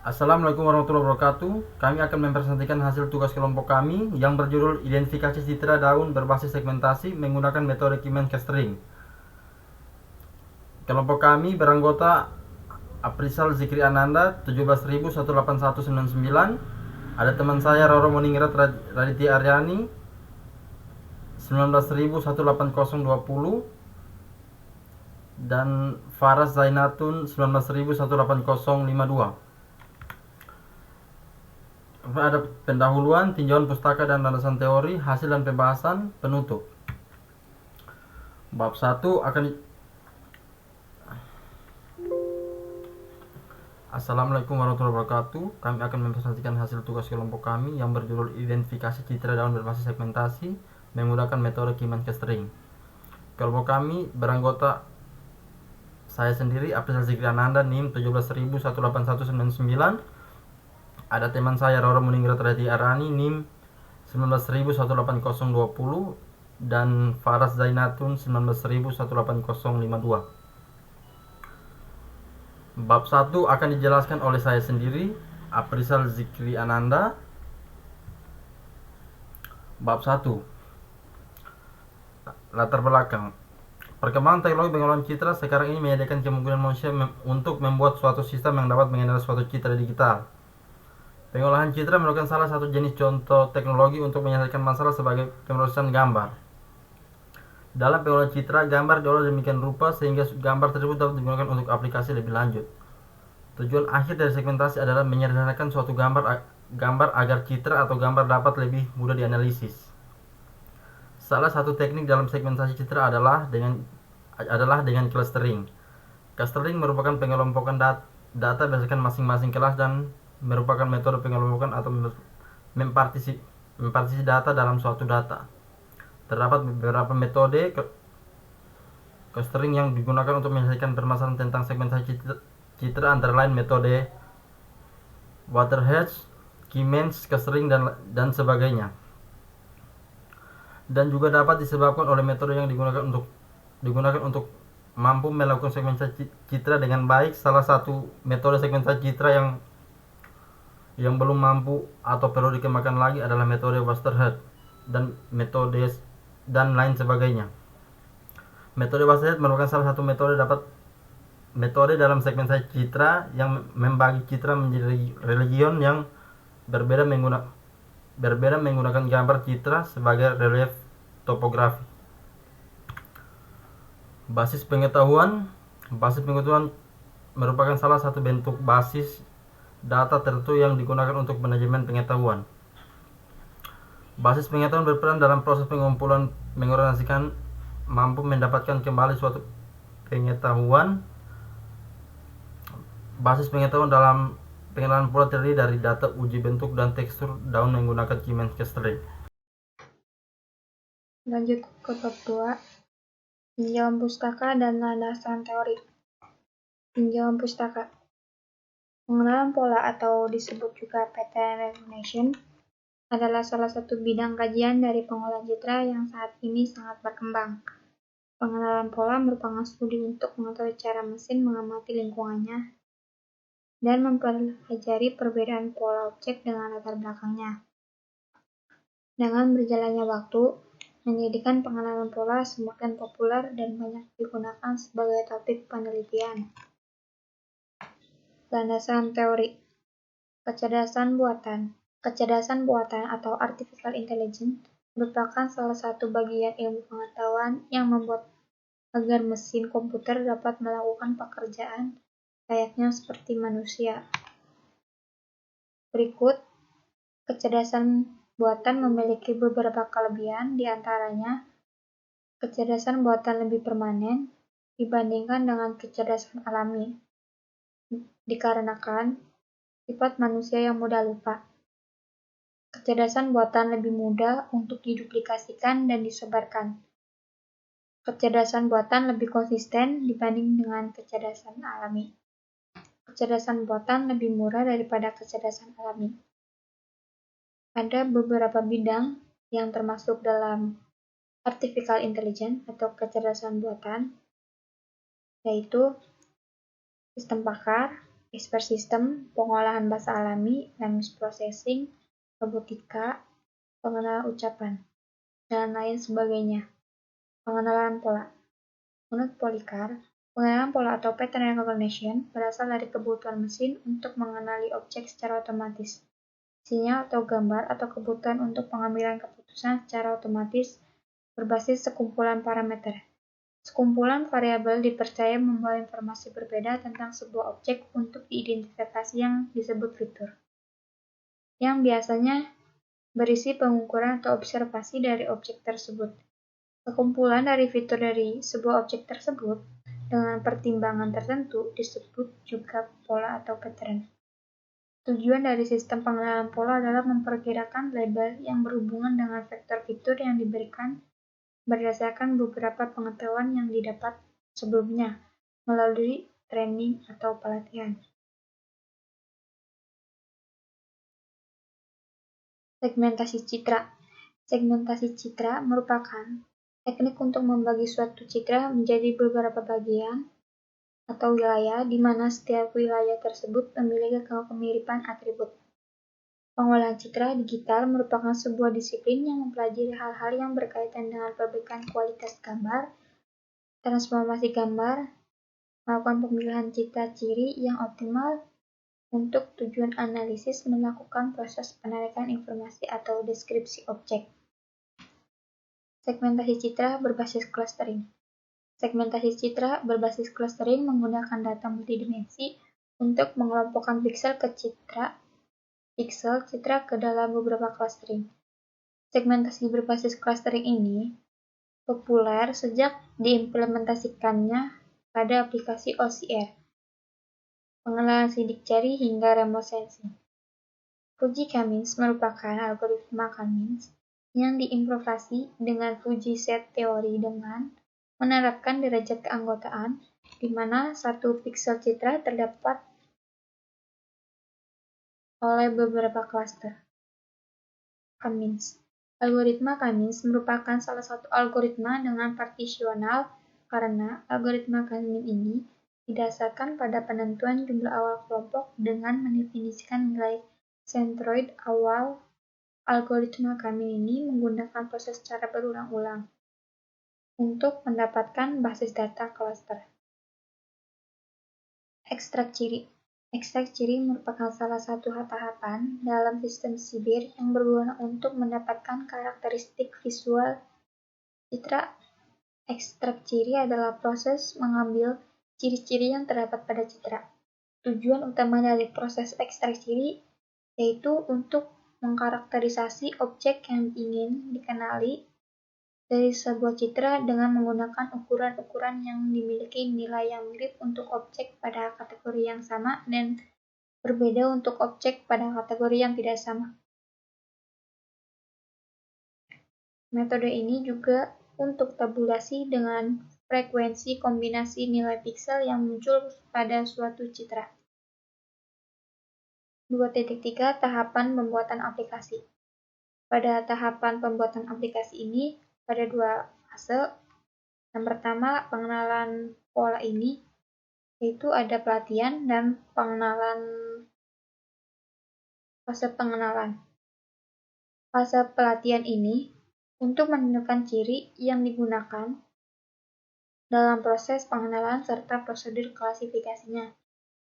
Assalamualaikum warahmatullahi wabarakatuh. Kami akan mempresentasikan hasil tugas kelompok kami yang berjudul Identifikasi Citra Daun Berbasis Segmentasi menggunakan metode Keyman Clustering. Kelompok kami beranggota Aprisal Zikri Ananda 17.18199. Ada teman saya Roro Moningrat Raditya Aryani 19.18020 dan Faras Zainatun 19.18052. Ada pendahuluan, tinjauan pustaka dan landasan teori, hasil dan pembahasan, penutup. Bab 1 akan Assalamualaikum warahmatullahi wabarakatuh. Kami akan mempresentasikan hasil tugas kelompok kami yang berjudul Identifikasi Citra Daun Berbasis Segmentasi menggunakan metode Keyman Clustering. Kelompok kami beranggota saya sendiri, Aprisal Zikri Ananda, NIM 17.18199. Ada teman saya Roro Muningrat Raditya Aryani, NIM 19.18020 dan Faras Zainatun 19.18052. Bab 1 akan dijelaskan oleh saya sendiri, Aprisal Zikri Ananda. Bab 1, latar belakang. Perkembangan teknologi pengolahan citra sekarang ini menyediakan kemungkinan manusia untuk membuat suatu sistem yang dapat mengenal suatu citra digital. Pengolahan citra merupakan salah satu jenis contoh teknologi untuk menyelesaikan masalah sebagai pemrosesan gambar. Dalam pengolahan citra, gambar diolah demikian rupa sehingga gambar tersebut dapat digunakan untuk aplikasi lebih lanjut. Tujuan akhir dari segmentasi adalah menyederhanakan suatu gambar agar citra atau gambar dapat lebih mudah dianalisis. Salah satu teknik dalam segmentasi citra adalah dengan clustering. Clustering merupakan pengelompokan data berdasarkan masing-masing kelas dan merupakan metode pengelompokan atau mempartisi data dalam suatu data. Terdapat beberapa metode clustering yang digunakan untuk menyelesaikan permasalahan tentang segmentasi citra, antara lain metode Waterhead, Keyman Clustering dan sebagainya. Dan juga dapat disebabkan oleh metode yang digunakan untuk mampu melakukan segmentasi citra dengan baik. Salah satu metode segmentasi citra yang belum mampu atau perlu dikembangkan lagi adalah metode Waterhead dan lain sebagainya. Metode Waterhead merupakan salah satu metode dalam segmentasi citra yang membagi citra menjadi region yang berbeda menggunakan gambar citra sebagai relief topografi. Basis pengetahuan merupakan salah satu bentuk basis data tertentu yang digunakan untuk manajemen pengetahuan. Basis pengetahuan berperan dalam proses pengumpulan, mengorganisasikan, mampu mendapatkan kembali suatu pengetahuan. Basis pengetahuan dalam pengenalan pula terdiri dari data uji bentuk dan tekstur daun menggunakan Keyman Clustering. Lanjut ke bab 2, tinjauan pustaka dan landasan teori. Tinjauan pustaka. Pengenalan pola atau disebut juga pattern recognition adalah salah satu bidang kajian dari pengolahan citra yang saat ini sangat berkembang. Pengenalan pola merupakan studi untuk mengetahui cara mesin mengamati lingkungannya dan mempelajari perbedaan pola objek dengan latar belakangnya. Dengan berjalannya waktu, menjadikan pengenalan pola semakin populer dan banyak digunakan sebagai topik penelitian. Landasan teori. Kecerdasan buatan atau artificial intelligence merupakan salah satu bagian ilmu pengetahuan yang membuat agar mesin komputer dapat melakukan pekerjaan layaknya seperti manusia. Berikut, kecerdasan buatan memiliki beberapa kelebihan, di antaranya kecerdasan buatan lebih permanen dibandingkan dengan kecerdasan alami, dikarenakan sifat manusia yang mudah lupa. Kecerdasan buatan lebih mudah untuk diduplikasikan dan disebarkan. Kecerdasan buatan lebih konsisten dibanding dengan kecerdasan alami. Kecerdasan buatan lebih murah daripada kecerdasan alami. Ada beberapa bidang yang termasuk dalam artificial intelligence atau kecerdasan buatan, yaitu sistem pakar, expert system, pengolahan bahasa alami, language processing, robotika, pengenalan ucapan, dan lain sebagainya. Pengenalan pola. Menurut Policar, pengenalan pola atau pattern recognition berasal dari kebutuhan mesin untuk mengenali objek secara otomatis, sinyal atau gambar, atau kebutuhan untuk pengambilan keputusan secara otomatis berbasis sekumpulan parameter. Sekumpulan variabel dipercaya membawa informasi berbeda tentang sebuah objek untuk diidentifikasi yang disebut fitur, yang biasanya berisi pengukuran atau observasi dari objek tersebut. Sekumpulan dari fitur dari sebuah objek tersebut dengan pertimbangan tertentu disebut juga pola atau pattern. Tujuan dari sistem pengenalan pola adalah memperkirakan label yang berhubungan dengan vektor fitur yang diberikan berdasarkan beberapa pengetahuan yang didapat sebelumnya melalui training atau pelatihan. Segmentasi citra. Segmentasi citra merupakan teknik untuk membagi suatu citra menjadi beberapa bagian atau wilayah di mana setiap wilayah tersebut memiliki kemiripan atribut. Pengolahan citra digital merupakan sebuah disiplin yang mempelajari hal-hal yang berkaitan dengan perbaikan kualitas gambar, transformasi gambar, melakukan pemilihan citra ciri yang optimal untuk tujuan analisis, melakukan proses penarikan informasi atau deskripsi objek. Segmentasi citra berbasis clustering. Segmentasi citra berbasis clustering menggunakan data multidimensi untuk mengelompokkan pixel citra ke dalam beberapa clustering. Segmentasi berbasis clustering ini populer sejak diimplementasikannya pada aplikasi OCR, pengenalan sidik jari hingga remote sensing. Fuji-Cummins merupakan algoritma Cummins yang diimplementasi dengan Fuji Set teori dengan menerapkan derajat keanggotaan, di mana satu pixel citra terdapat oleh beberapa cluster. Cummins. Algoritma Cummins merupakan salah satu algoritma dengan partisional karena algoritma Cummins ini didasarkan pada penentuan jumlah awal kelompok dengan mendefinisikan nilai centroid awal. Algoritma Cummins ini menggunakan proses secara berulang-ulang untuk mendapatkan basis data cluster. Ekstrak ciri. Ekstrak ciri merupakan salah satu tahapan dalam sistem sibir yang berguna untuk mendapatkan karakteristik visual citra. Ekstrak ciri adalah proses mengambil ciri-ciri yang terdapat pada citra. Tujuan utama dari proses ekstrak ciri yaitu untuk mengkarakterisasi objek yang ingin dikenali dari sebuah citra dengan menggunakan ukuran-ukuran yang dimiliki nilai yang mirip untuk objek pada kategori yang sama dan berbeda untuk objek pada kategori yang tidak sama. Metode ini juga untuk tabulasi dengan frekuensi kombinasi nilai pixel yang muncul pada suatu citra. 2.3 Tahapan pembuatan aplikasi. Pada tahapan pembuatan aplikasi ini, pada dua fase. Yang pertama, pengenalan pola ini, yaitu ada pelatihan dan fase pengenalan. Fase pelatihan ini untuk menentukan ciri yang digunakan dalam proses pengenalan serta prosedur klasifikasinya.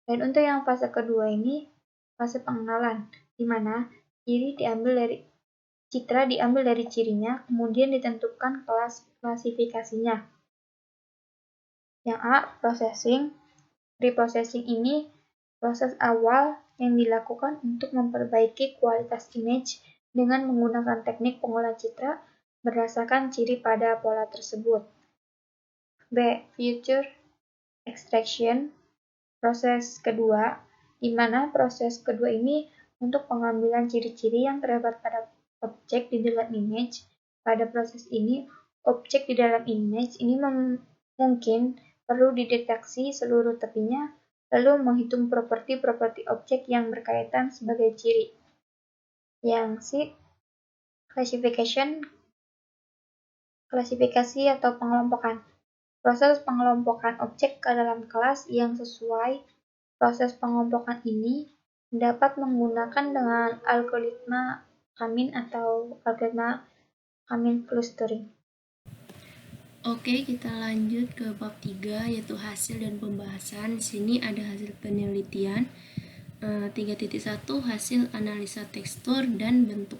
Dan untuk yang fase kedua ini, fase pengenalan, di mana citra diambil dari cirinya, kemudian ditentukan kelas klasifikasinya. Yang A, processing. Preprocessing ini proses awal yang dilakukan untuk memperbaiki kualitas image dengan menggunakan teknik pengolahan citra berdasarkan ciri pada pola tersebut. B, feature extraction. Proses kedua, di mana proses kedua ini untuk pengambilan ciri-ciri yang terdapat pada objek di dalam image. Pada proses ini, objek di dalam image ini mungkin perlu dideteksi seluruh tepinya, lalu menghitung properti-properti objek yang berkaitan sebagai ciri. Yang C, klasifikasi atau pengelompokan. Proses pengelompokan objek ke dalam kelas yang sesuai Proses pengompokan ini dapat menggunakan dengan algoritma Kamin atau algoritma Kamin clustering. Oke, kita lanjut ke bab 3 yaitu hasil dan pembahasan. Di sini ada hasil penelitian 3.1 hasil analisa tekstur dan bentuk.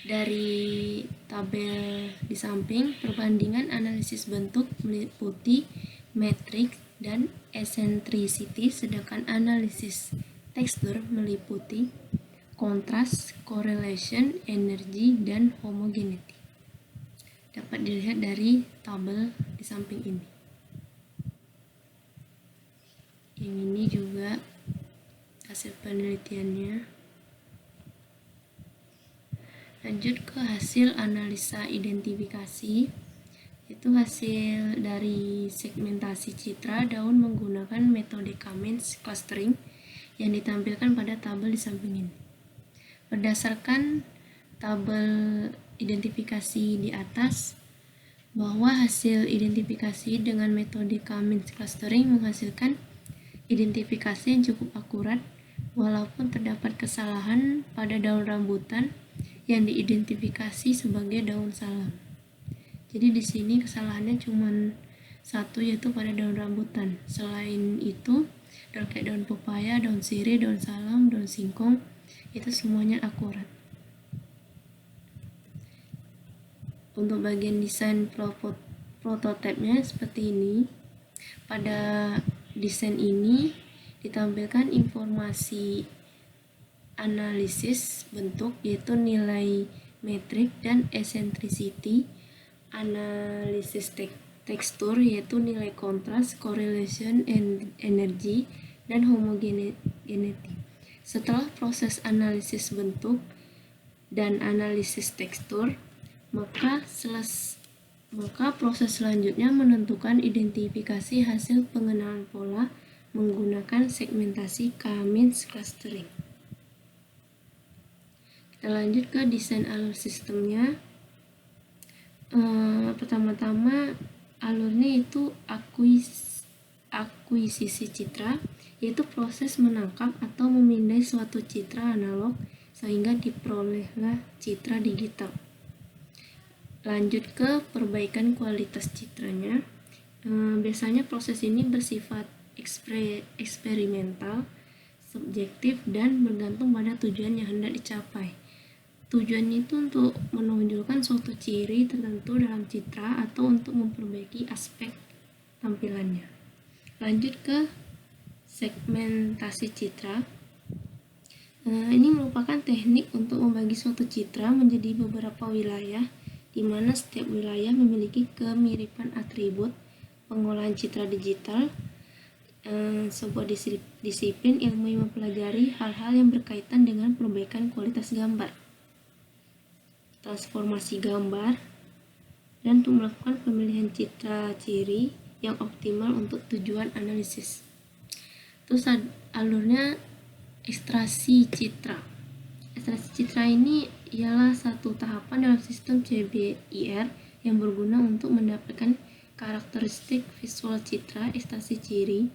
Dari tabel di samping, perbandingan analisis bentuk meliputi metrik dan eccentricity, sedangkan analisis tekstur meliputi kontras, correlation, energi, dan homogeneity. Dapat dilihat dari tabel di samping ini. Yang ini juga hasil penelitiannya. Lanjut ke hasil analisa identifikasi, itu hasil dari segmentasi citra daun menggunakan metode Cummins clustering yang ditampilkan pada tabel di samping ini. Berdasarkan tabel identifikasi di atas, bahwa hasil identifikasi dengan metode Cummins clustering menghasilkan identifikasi yang cukup akurat walaupun terdapat kesalahan pada daun rambutan yang diidentifikasi sebagai daun salam. Jadi di sini kesalahannya cuma satu, yaitu pada daun rambutan. Selain itu, daun kayak daun pepaya, daun sirih, daun salam, daun singkong itu semuanya akurat. Untuk bagian desain prototipenya seperti ini. Pada desain ini ditampilkan informasi analisis bentuk yaitu nilai metrik dan eccentricity, analisis tekstur yaitu nilai kontras, correlation, energi, dan homogeneity. Setelah proses analisis bentuk dan analisis tekstur, maka proses selanjutnya menentukan identifikasi hasil pengenalan pola menggunakan segmentasi Cummins clustering. Kita lanjut ke desain alur sistemnya. Pertama-tama alurnya itu akuisisi citra, yaitu proses menangkap atau memindai suatu citra analog sehingga diperolehlah citra digital. Lanjut ke perbaikan kualitas citranya. Biasanya proses ini bersifat eksperimental, subjektif, dan bergantung pada tujuan yang hendak dicapai. Tujuannya itu untuk menonjolkan suatu ciri tertentu dalam citra atau untuk memperbaiki aspek tampilannya. Lanjut ke segmentasi citra. Ini merupakan teknik untuk membagi suatu citra menjadi beberapa wilayah, di mana setiap wilayah memiliki kemiripan atribut. Pengolahan citra digital, sebuah disiplin ilmu yang mempelajari hal-hal yang berkaitan dengan perbaikan kualitas gambar, transformasi gambar, dan untuk melakukan pemilihan citra ciri yang optimal untuk tujuan analisis. Terus alurnya ekstraksi citra. Ekstraksi citra ini ialah satu tahapan dalam sistem CBIR yang berguna untuk mendapatkan karakteristik visual citra. Ekstraksi ciri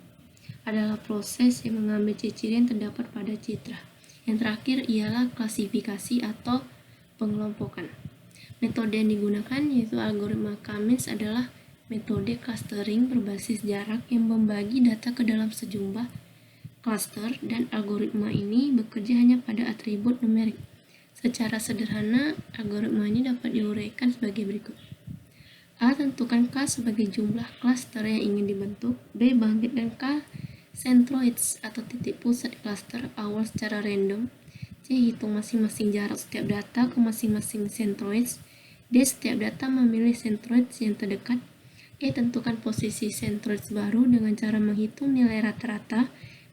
adalah proses yang mengambil ciri-ciri yang terdapat pada citra. Yang terakhir ialah klasifikasi atau pengelompokan. Metode yang digunakan yaitu algoritma Cummins adalah metode clustering berbasis jarak yang membagi data ke dalam sejumlah cluster, dan algoritma ini bekerja hanya pada atribut numerik. Secara sederhana, algoritma ini dapat diuraikan sebagai berikut. A. Tentukan K sebagai jumlah cluster yang ingin dibentuk. B. Bangkitkan K centroids atau titik pusat cluster awal secara random. C. Hitung masing-masing jarak setiap data ke masing-masing centroids. D. Setiap data memilih centroids yang terdekat. E. Tentukan posisi centroids baru dengan cara menghitung nilai rata-rata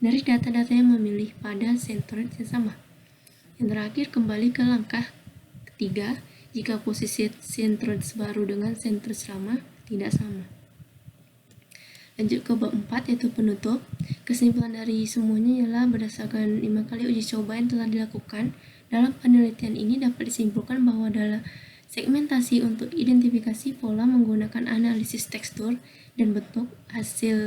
dari data-data yang memilih pada centroids yang sama. Yang terakhir, kembali ke langkah ketiga jika posisi centroids baru dengan centroids lama tidak sama. Lanjut ke bab 4 yaitu penutup. Kesimpulan dari semuanya ialah berdasarkan 5 kali uji coba yang telah dilakukan, dalam penelitian ini dapat disimpulkan bahwa dalam segmentasi untuk identifikasi pola menggunakan analisis tekstur dan bentuk, hasil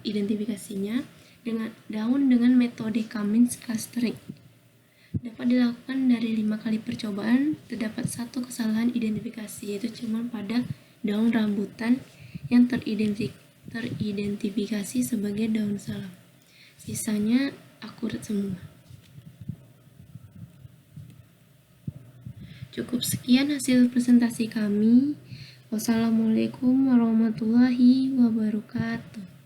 identifikasinya dengan metode Cummins clustering. Dapat dilakukan dari 5 kali percobaan. Terdapat satu kesalahan identifikasi, yaitu cuma pada daun rambutan yang teridentifikasi sebagai daun salam. Sisanya akurat semua. Cukup sekian hasil presentasi kami. Wassalamualaikum warahmatullahi wabarakatuh.